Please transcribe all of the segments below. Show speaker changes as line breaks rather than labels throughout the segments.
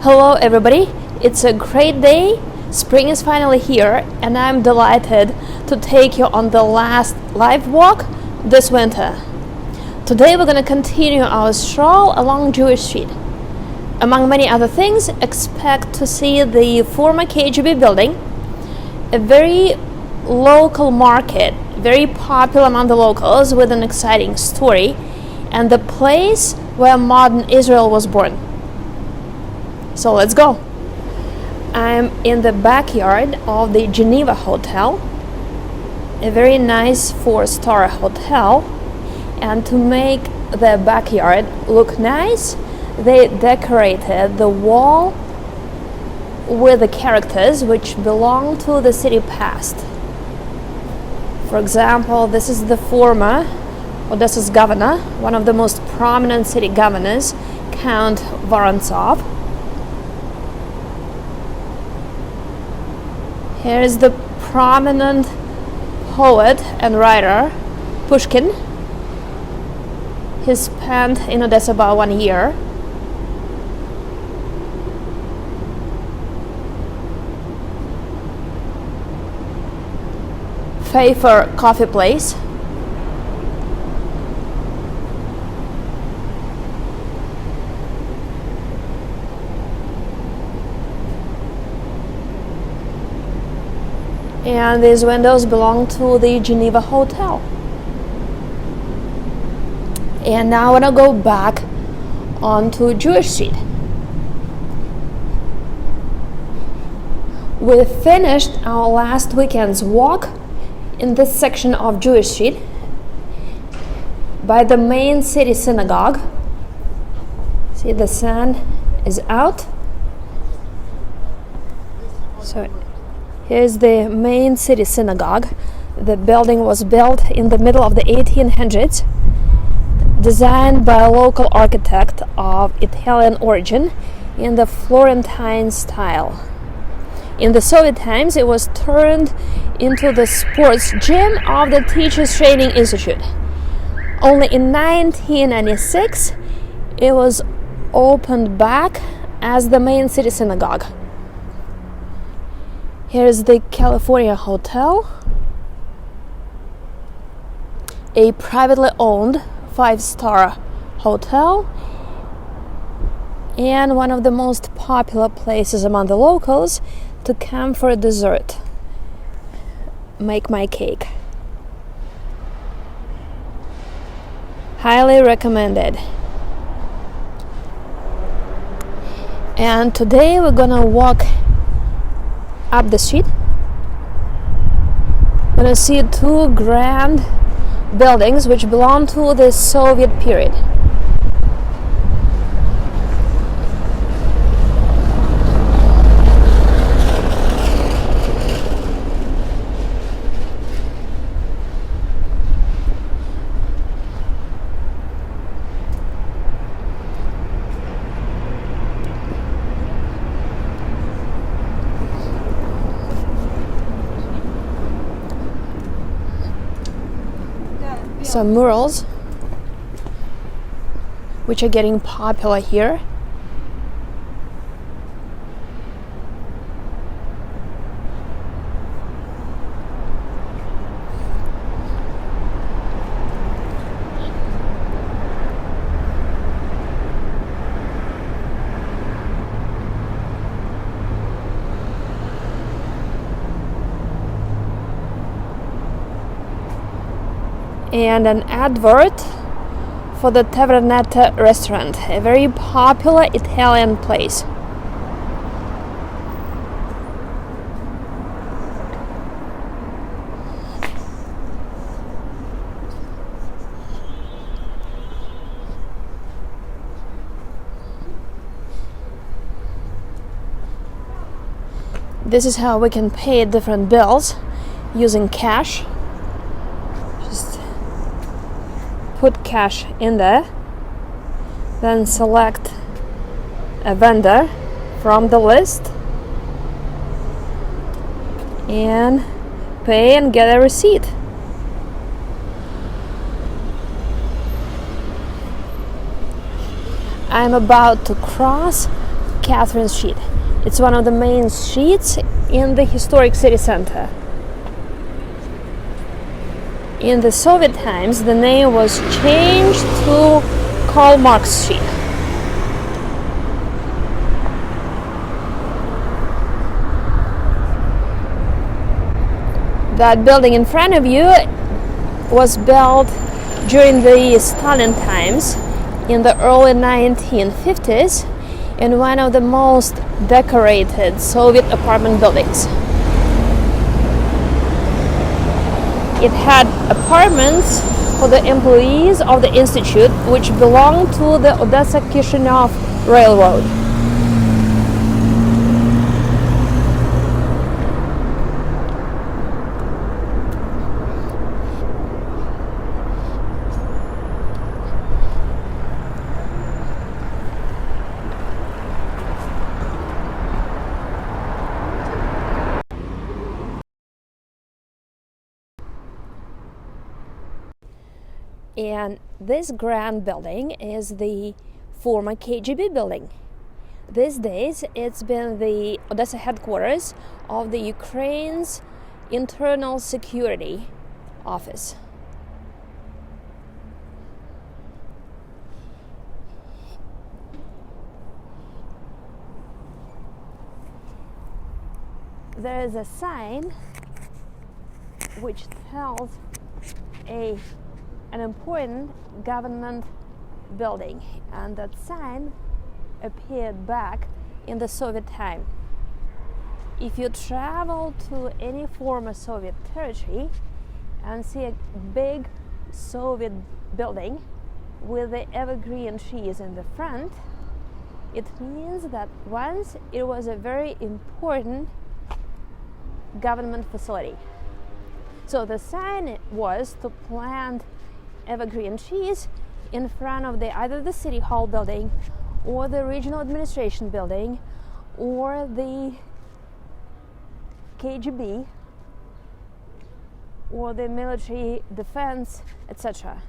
Hello everybody, it's a great day. Spring is finally here and I'm delighted to take you on the last live walk this winter. Today we're going to continue our stroll along Jewish Street. Among many other things, expect to see the former KGB building, a very local market, very popular among the locals with an exciting story, and the place where modern Israel was born. So let's go. I'm in the backyard of the Geneva Hotel, a very nice 4-star hotel, and to make the backyard look nice, they decorated the wall with the characters which belong to the city past. For example, this is the former Odessa's governor, one of the most prominent city governors, Count Vorontsov. Here is the prominent poet and writer, Pushkin. He spent in Odessa about 1 year. Pfeffer coffee place. And these windows belong to the Geneva Hotel. And now I want to go back onto Jewish Street. We finished our last weekend's walk in this section of Jewish Street by the main city synagogue. See, the sun is out. So here's the main city synagogue. The building was built in the middle of the 1800s, designed by a local architect of Italian origin in the Florentine style. In the Soviet times, it was turned into the sports gym of the Teachers Training Institute. Only in 1996, it was opened back as the main city synagogue. Here's the California Hotel, a privately owned 5-star hotel and one of the most popular places among the locals to come for a dessert. Make my cake. Highly recommended. And today we're gonna walk up the street. We're gonna see 2 grand buildings which belong to the Soviet period. Some murals which are getting popular here. And an advert for the Tavernetta restaurant, a very popular Italian place. This is how we can pay different bills using cash. Put cash in there, then select a vendor from the list and pay and get a receipt. I'm about to cross Catherine Street. It's one of the main streets in the historic city center. In the Soviet times, the name was changed to Karl Marx Street. That building in front of you was built during the Stalin times in the early 1950s in one of the most decorated Soviet apartment buildings. It had apartments for the employees of the institute, which belonged to the Odessa-Chisinau Railroad. And this grand building is the former KGB building. These days, it's been the Odessa headquarters of the Ukraine's Internal Security Office. There is a sign which tells an important government building, and that sign appeared back in the Soviet time. If you travel to any former Soviet territory and see a big Soviet building with the evergreen trees in the front, it means that once it was a very important government facility. So the sign was to plant evergreen trees in front of either the City Hall building or the Regional Administration building or the KGB or the military defense, etc.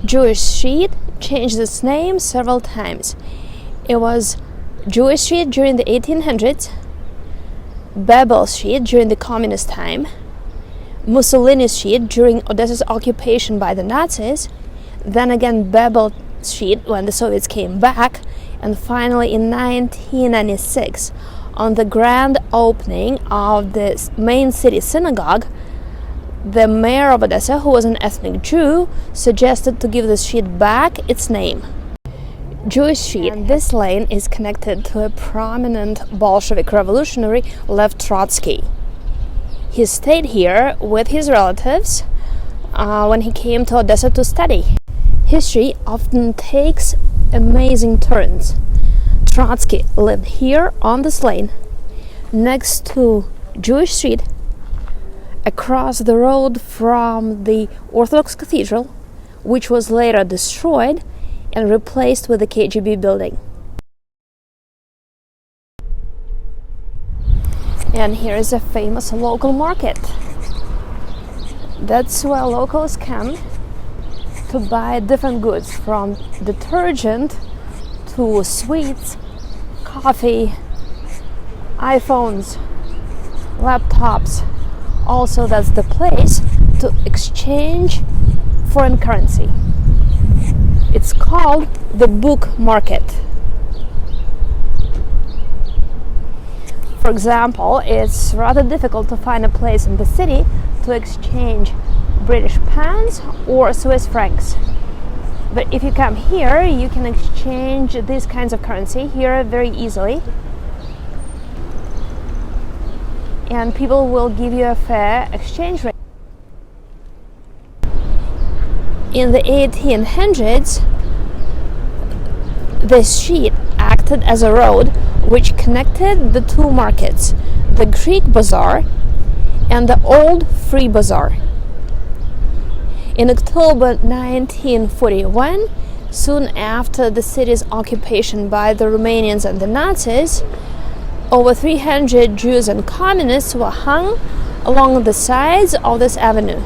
Jewish Street changed its name several times. It was Jewish Street during the 1800s, Babel Street during the communist time, Mussolini Street during Odessa's occupation by the Nazis, then again Babel Street when the Soviets came back, and finally in 1996, on the grand opening of the main city synagogue, the mayor of Odessa, who was an ethnic Jew, suggested to give the street back its name. Jewish Street, and this lane is connected to a prominent Bolshevik revolutionary, Lev Trotsky. He stayed here with his relatives when he came to Odessa to study. History often takes amazing turns. Trotsky lived here on this lane, next to Jewish Street, across the road from the Orthodox Cathedral, which was later destroyed and replaced with the KGB building. And here is a famous local market. That's where locals come to buy different goods, from detergent to sweets, coffee, iPhones, laptops. Also, that's the place to exchange foreign currency. It's called the book market. For example, it's rather difficult to find a place in the city to exchange British pounds or Swiss francs. But if you come here, you can exchange these kinds of currency here very easily. And people will give you a fair exchange rate. In the 1800s, the street acted as a road which connected the two markets, the Greek Bazaar and the Old Free Bazaar. In October 1941, soon after the city's occupation by the Romanians and the Nazis, over 300 Jews and communists were hung along the sides of this avenue.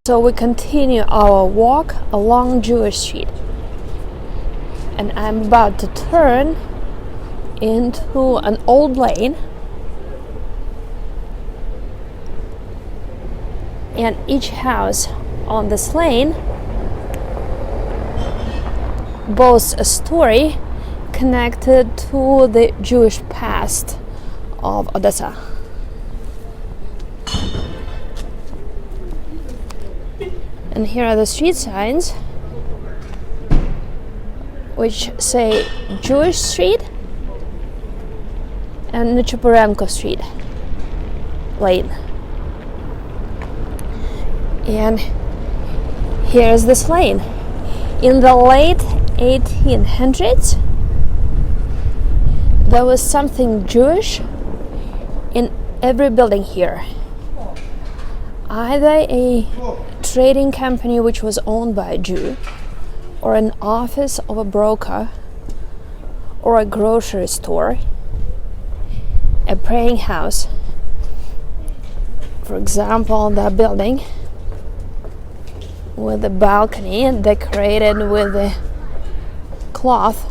So we continue our walk along Jewish Street, and I'm about to turn into an old lane, and each house on this lane boasts a story connected to the Jewish past of Odessa. And here are the street signs which say Jewish Street and Nechepurenko Street lane. And here's this lane. In the late 1800s, there was something Jewish in every building here. Either a trading company which was owned by a Jew, or an office of a broker, or a grocery store, a praying house. For example, the building with the balcony decorated with a cloth.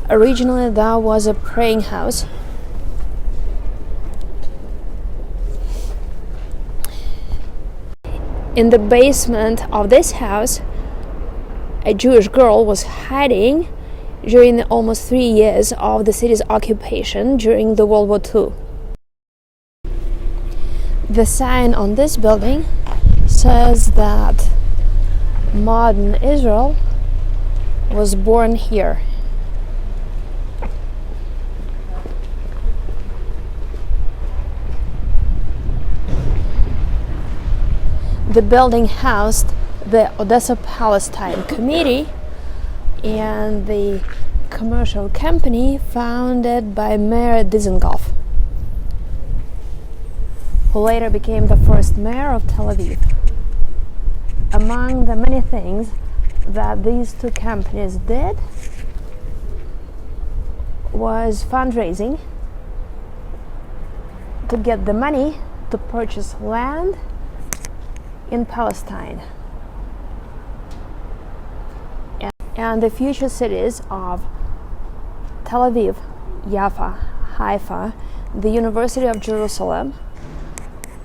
Originally, that was a praying house. In the basement of this house, a Jewish girl was hiding during the almost 3 years of the city's occupation during the World War II. The sign on this building says that modern Israel was born here. The building housed the Odessa Palestine committee and the commercial company founded by Mayor Dizengoff, who later became the first mayor of Tel Aviv. Among the many things that these two companies did was fundraising to get the money to purchase land in Palestine. And the future cities of Tel Aviv, Jaffa, Haifa, the University of Jerusalem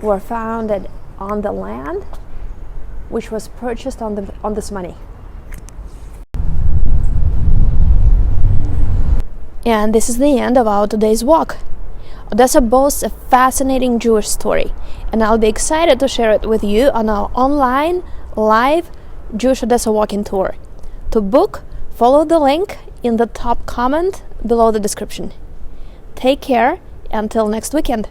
were founded on the land which was purchased on this money. And this is the end of our today's walk. Odessa boasts a fascinating Jewish story, and I'll be excited to share it with you on our online, live Jewish Odessa walking tour. To book, follow the link in the top comment below the description. Take care until next weekend.